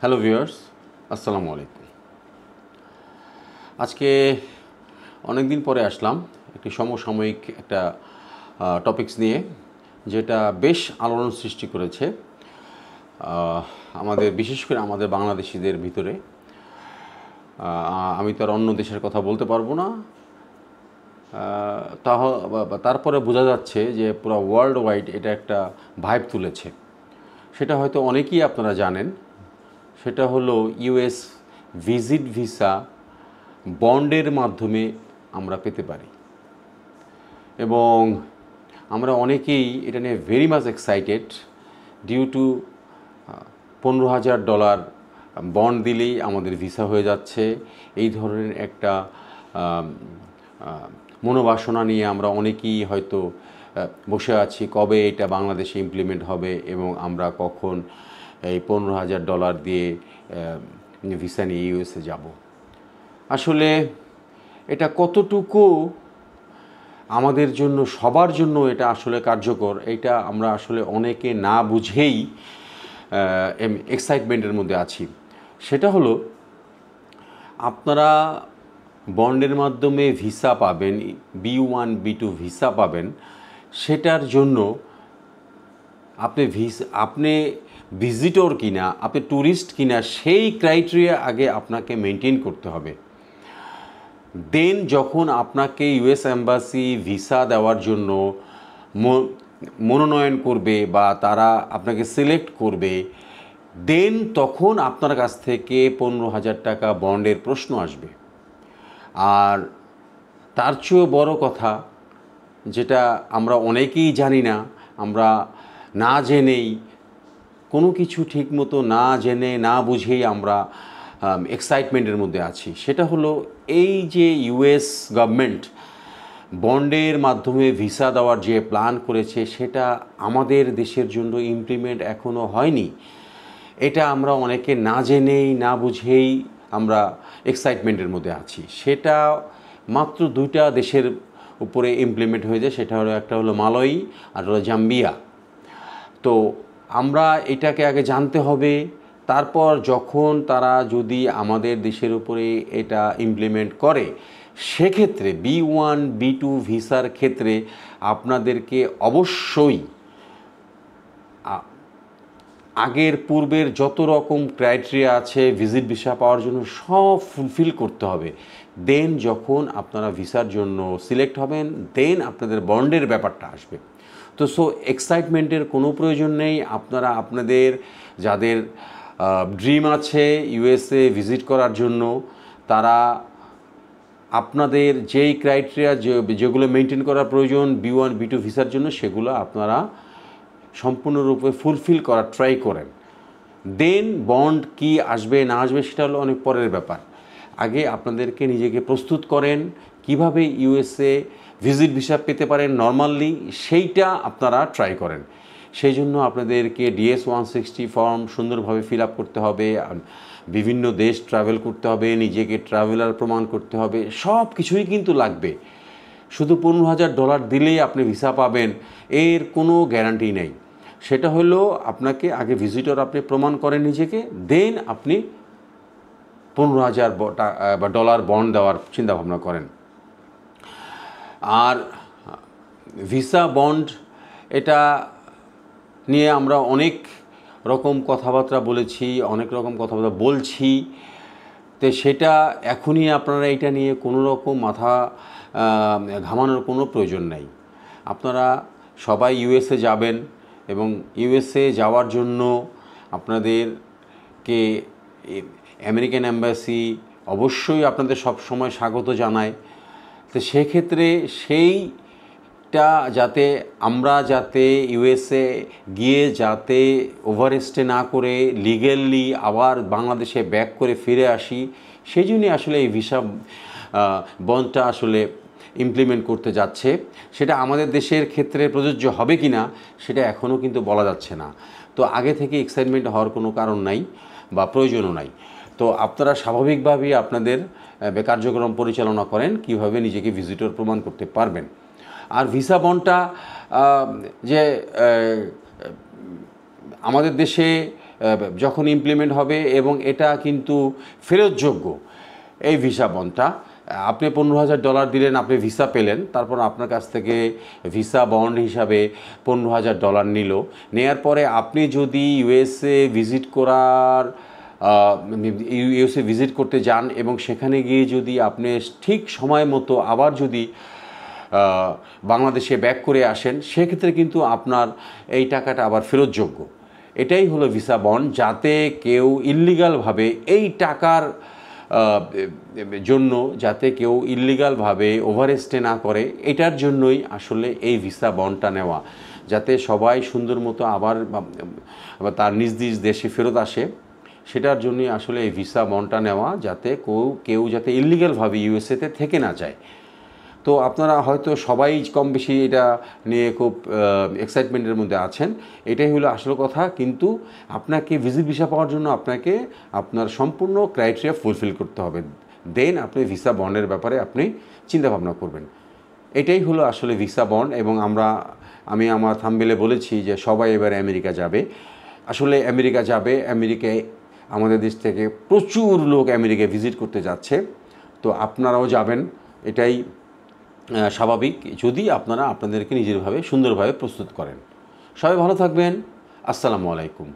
Hello viewers, আসসালামু আলাইকুম। আজকে অনেক দিন পরে আসলাম একটি সমসাময়িক একটা টপিকস নিয়ে, যেটা বেশ আলোড়ন সৃষ্টি করেছে আমাদের, বিশেষ করে আমাদের বাংলাদেশিদের ভিতরে। আমি তো আর অন্য দেশের কথা বলতে পারবো না, তারপরে বোঝা যাচ্ছে যে পুরো ওয়ার্ল্ড ওয়াইড এটা একটা ভাইব তুলেছে। সেটা হয়তো অনেকেই আপনারা জানেন, সেটা হলো ইউএস ভিজিট ভিসা বন্ডের মাধ্যমে আমরা পেতে পারি, এবং আমরা অনেকেই এটা নিয়ে very much excited due to $15,000 bond দিলেই আমাদের ভিসা হয়ে যাচ্ছে। এই ধরনের একটা মনোবাসনা নিয়ে আমরা অনেকেই হয়তো বসে আছি, কবে এটা বাংলাদেশে ইমপ্লিমেন্ট হবে এবং আমরা কখন এই $15,000 দিয়ে ভিসা নিয়ে ইউএসএ যাব। আসলে এটা কতটুকু আমাদের জন্য, সবার জন্য এটা আসলে কার্যকর, এটা আমরা আসলে অনেকে না বুঝেই এক্সাইটমেন্টের মধ্যে আছি। সেটা হলো, আপনারা বন্ডের মাধ্যমে ভিসা পাবেন, B1 B2 ভিসা পাবেন। সেটার জন্য আপনি ভিজিটর কিনা, আপনি ট্যুরিস্ট কিনা, সেই ক্রাইটেরিয়া আগে আপনাকে মেনটেন করতে হবে। দেন যখন আপনাকে ইউএস এম্বাসি ভিসা দেওয়ার জন্য মনোনয়ন করবে বা তারা আপনাকে সিলেক্ট করবে, দেন তখন আপনার কাছ থেকে $15,000 বন্ডের প্রশ্ন আসবে। আর তার চেয়েও বড় কথা, যেটা আমরা অনেকেই জানি না, আমরা না জেনেই কোনো কিছু ঠিকমতো না জেনে না বুঝেই আমরা এক্সাইটমেন্টের মধ্যে আছি। সেটা হলো, এই যে ইউএস গভর্নমেন্ট বন্ডের মাধ্যমে ভিসা দেওয়ার যে প্ল্যান করেছে, সেটা আমাদের দেশের জন্য ইমপ্লিমেন্ট এখনও হয়নি। এটা আমরা অনেকে না জেনেই না বুঝেই আমরা এক্সাইটমেন্টের মধ্যে আছি। সেটা মাত্র 2টা দেশের উপরে ইমপ্লিমেন্ট হয়ে যায়। সেটা হলো, একটা হলো মালয়ী আর হলো জাম্বিয়া। তো আমরা এটাকে আগে জানতে হবে, তারপর যখন তারা যদি আমাদের দেশের উপরে এটা ইমপ্লিমেন্ট করে, সেক্ষেত্রে B1 B2 ভিসার ক্ষেত্রে আপনাদেরকে অবশ্যই আগের পূর্বের যত রকম ক্রাইটেরিয়া আছে ভিজিট ভিসা পাওয়ার জন্য, সব ফুলফিল করতে হবে। দেন যখন আপনারা ভিসার জন্য সিলেক্ট হবেন, দেন আপনাদের বন্ডের ব্যাপারটা আসবে। তো এক্সাইটমেন্টের কোনো প্রয়োজন নেই। আপনারা আপনাদের যাদের ড্রিম আছে ইউএসএ ভিজিট করার জন্য, তারা আপনাদের যেই ক্রাইটেরিয়া যেগুলো মেনটেন করার প্রয়োজন B1 B2 ভিসার জন্য, সেগুলো আপনারা সম্পূর্ণরূপে ফুলফিল করার ট্রাই করেন। দেন বন্ড কি আসবে না আসবে সেটা হলো অনেক পরের ব্যাপার। আগে আপনাদেরকে নিজেকে প্রস্তুত করেন কিভাবে ইউএসএ ভিজিট ভিসা পেতে পারেন নর্মালি, সেইটা আপনারা ট্রাই করেন। সেই জন্য আপনাদেরকে DS-160 ফর্ম সুন্দরভাবে ফিল আপ করতে হবে, বিভিন্ন দেশ ট্রাভেল করতে হবে, নিজেকে ট্রাভেলার প্রমাণ করতে হবে, সব কিছুই কিন্তু লাগবে। শুধু $15,000 দিলেই আপনি ভিসা পাবেন এর কোনো গ্যারান্টি নেই। সেটা হলো, আপনাকে ভিজিটর আপনি প্রমাণ করেন নিজেকে, দেন আপনি $15,000 বন্ড দেওয়ার চিন্তাভাবনা করেন। আর ভিসা বন্ড এটা নিয়ে আমরা অনেক রকম কথাবার্তা বলেছি, অনেক রকম কথাবার্তা বলছি। তো সেটা এখনই আপনারা এটা নিয়ে কোনো রকম মাথা ঘামানোর কোনো প্রয়োজন নেই। আপনারা সবাই ইউএসএ যাবেন, এবং ইউএসএ যাওয়ার জন্য আপনাদেরকে আমেরিকান এম্বাসি অবশ্যই আপনাদের সব সময় স্বাগত জানায়। তো সেক্ষেত্রে সেইটা যাতে ইউএসএ গিয়ে যাতে ওভারস্টে না করে লিগ্যালি আবার বাংলাদেশে ব্যাক করে ফিরে আসি, সেই জন্যই আসলে এই ভিসা বন্ডটা আসলে ইমপ্লিমেন্ট করতে যাচ্ছে। সেটা আমাদের দেশের ক্ষেত্রে প্রযোজ্য হবে কি না সেটা এখনও কিন্তু বলা যাচ্ছে না। তো আগে থেকে এক্সাইটমেন্ট হওয়ার কোনো কারণ নাই বা প্রয়োজনও নাই। তো আপনারা স্বাভাবিকভাবেই আপনাদের কার্যক্রম পরিচালনা করেন কিভাবে নিজেকে ভিজিটর প্রমাণ করতে পারবেন। আর ভিসা বন্ডটা যে আমাদের দেশে যখন ইমপ্লিমেন্ট হবে, এবং এটা কিন্তু ফেরতযোগ্য এই ভিসা বন্ডটা। আপনি $15,000 দিলেন, আপনি ভিসা পেলেন, তারপর আপনার কাছ থেকে ভিসা বন্ড হিসাবে $15,000 নিল। নেয়ার পরে আপনি যদি ইউএসএ ভিজিট করতে যান এবং সেখানে গিয়ে যদি আপনি ঠিক সময় মতো আবার যদি বাংলাদেশে ব্যাক করে আসেন, সেক্ষেত্রে কিন্তু আপনার এই টাকাটা আবার ফেরতযোগ্য। এটাই হলো ভিসা বন্ড, যাতে কেউ ইল্লিগালভাবে এই টাকার জন্য যাতে কেউ ইল্লিগালভাবে ওভারস্টে না করে, এটার জন্যই আসলে এই ভিসা বন্ডটা নেওয়া, যাতে সবাই সুন্দর মতো আবার তার নিজ নিজ দেশে ফেরত আসে। সেটার জন্যই আসলে এই ভিসা বন্ডটা নেওয়া, যাতে কেউ যাতে ইল্লিগালভাবে ইউএসএতে থেকে না যায়। তো আপনারা হয়তো সবাই কম বেশি এটা নিয়ে খুব এক্সাইটমেন্টের মধ্যে আছেন, এটাই হলো আসল কথা। কিন্তু আপনাকে ভিজিট ভিসা পাওয়ার জন্য আপনাকে আপনার সম্পূর্ণ ক্রাইটেরিয়া ফুলফিল করতে হবে, দেন আপনি ভিসা বন্ডের ব্যাপারে আপনি চিন্তাভাবনা করবেন। এটাই হলো আসলে ভিসা বন্ড। এবং আমি আমার থাম্বনেলে বলেছি যে সবাই এবার আমেরিকা যাবে। আসলে আমেরিকা যাবে, আমেরিকায় আমাদের দেশ থেকে প্রচুর লোক আমেরিকায় ভিজিট করতে যাচ্ছে, তো আপনারাও যাবেন, এটাই স্বাভাবিক, যদি আপনারা আপনাদেরকে নিজেরভাবে সুন্দরভাবে প্রস্তুত করেন। সবাই ভালো থাকবেন। আসসালামু আলাইকুম।